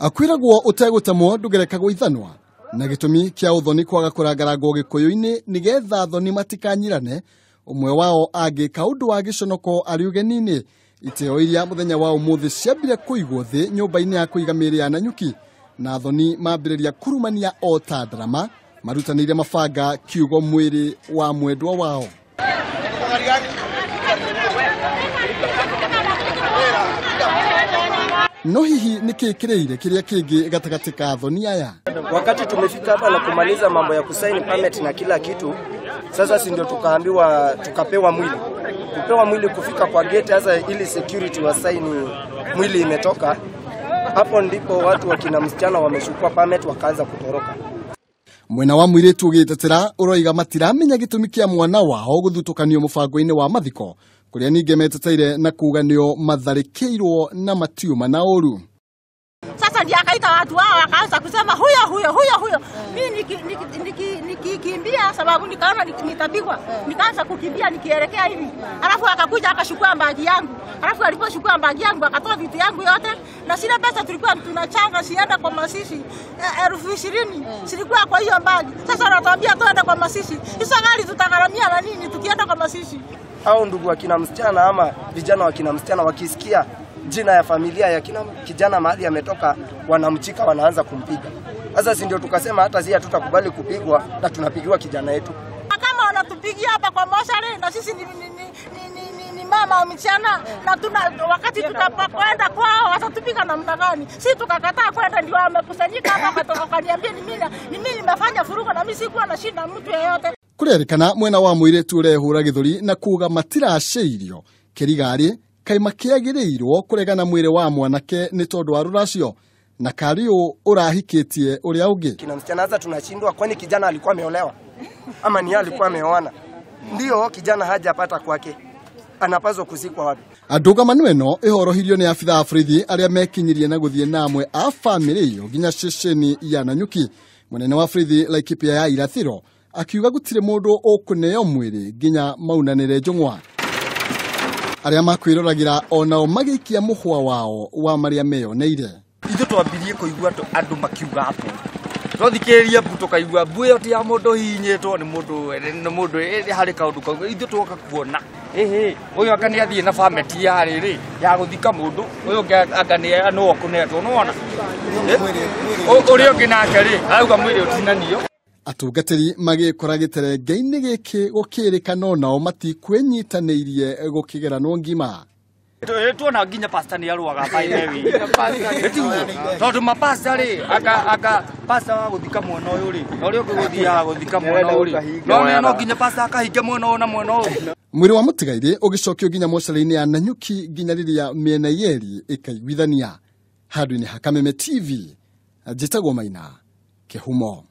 Akwiragwo utegutamwo ndugereka gwithanwa na gitumi kia uthoni kwaga kurangarangwo gikuyu-ini nigetha thoni matikanyirane umwe wao agika undu wa giconoko ari ugenini iteo iria muthenya wa umuthi ciambire kuigwo thi nyumba-ini ya kuiga miri ya Nanyuki na thoni mambiriria kurumania o ta drama marutanire mabanga kiugo mwiri wa mwendwa wao. No hihi nikikireire kiria kingi gatagati ka thoni aya. Wakati tumefika hapa na kumaliza mambo ya kusaini permit na kila kitu, sasa si ndio tukaambiwa tukapewa mwili. Kupewa mwili kufika kwa gate sasa ili security wasaini mwili imetoka. Hapo ndipo watu wakina msichana wamechukua permit wakaanza kutoroka. Mwena wa mwiritu ugitetera uroiga matiramenya gitumi kia mwana wao guthutukanio mubango-ini wa mathiko kuria ninge meteteire na kuganio matharikirwo na matiuma na oru. Sasa ndiye akaita watu wao akaanza kusema huyo. Mimi nikikimbia sababu nikaona nitapigwa. Nikaanza kukimbia nikielekea hivi. Alafu akakuja akachukua bagi yangu. Alafu alipochukua bagi yangu akatoa vitu yangu yote na sina pesa tulikuwa tunachanga sienda kwa masisi 20,000 silikuwa kwa hiyo bagi. Sasa anatuambia tuende kwa masisi. Hizo gari tutagharamia na nini tukienda kwa masisi? Hao ndugu wakina msichana ama vijana wakina msichana wakisikia jina ya familia ya kina kijana mahali ametoka wanamchika wanaanza kumpiga. Sasa si ndio tukasema hata sisi hatutakubali kupigwa na tunapigiwa kijana yetu. Kama wanatupigia hapa kwa moshari na sisi ni mama wa mchana na wakati tutapokwenda kwao watatupiga namna gani? Sisi tukakataa kwenda ndio wamekusanyika hapa wakaniambia ni mimi nimefanya furuko na mimi sikuwa na shida mtu yeyote. Kurerikana mwena wa mwiritu urehura githuri na kuga matiraceirio kirigari kaima kiagirirwo kuregana mwiri wa mwanake ni tondu wa ruracio na kario urahikitie uria ungi. Kina msichana sasa tunashindwa kwani kijana alikuwa ameolewa ama ni alikuwa ameoana? Ndio kijana hajapata kwake. Anapaswa kuzikwa wapi? Anduga manueno ihorohirio ni afitha afrithi aria mekinyirie na guthie namwe a family iyo ginya ceceni ya Nanyuki. Munene wa afrithi Laikipia ya irathiro akiuga gutire mundu ukuneo mwiri ginya maunanire njung'wa. Aria makwirораgira onao magikia muhwa wao wa maria meyoneire. Ithu twambirie kuigua andu makiuga hapo. Twathikiria mbuto kaigua mbuyo ti ya mundu hinyetwo ni mundu hari kaundu kauga ithu twoka kuona. Uyu akani athie na family ya riri ya guthika mundu uyu akani no kunetwo nona. Urio nginake ri auga mwiri utinanio. Atungatiri magikora giterenge-ini giki gukirikana nao matikwenyitaneirie gukigeranwo ngima. Tuona nginya pastor ni aruaga bairewi. Tondu mapasta ri aka pastor wa guthika mwana uyu ri. No ri guthia guthika mwana uyu ri. No nginya pastor akahinge mwana uyu na mwana uyu. Mwiri wa mutigaire ugicokio nginya moshari-ini ya Nanyuki nginya riria miena yeri ikaiguithania. Handu-ini ha Kameme TV. Njitagwo Maina Kihumo.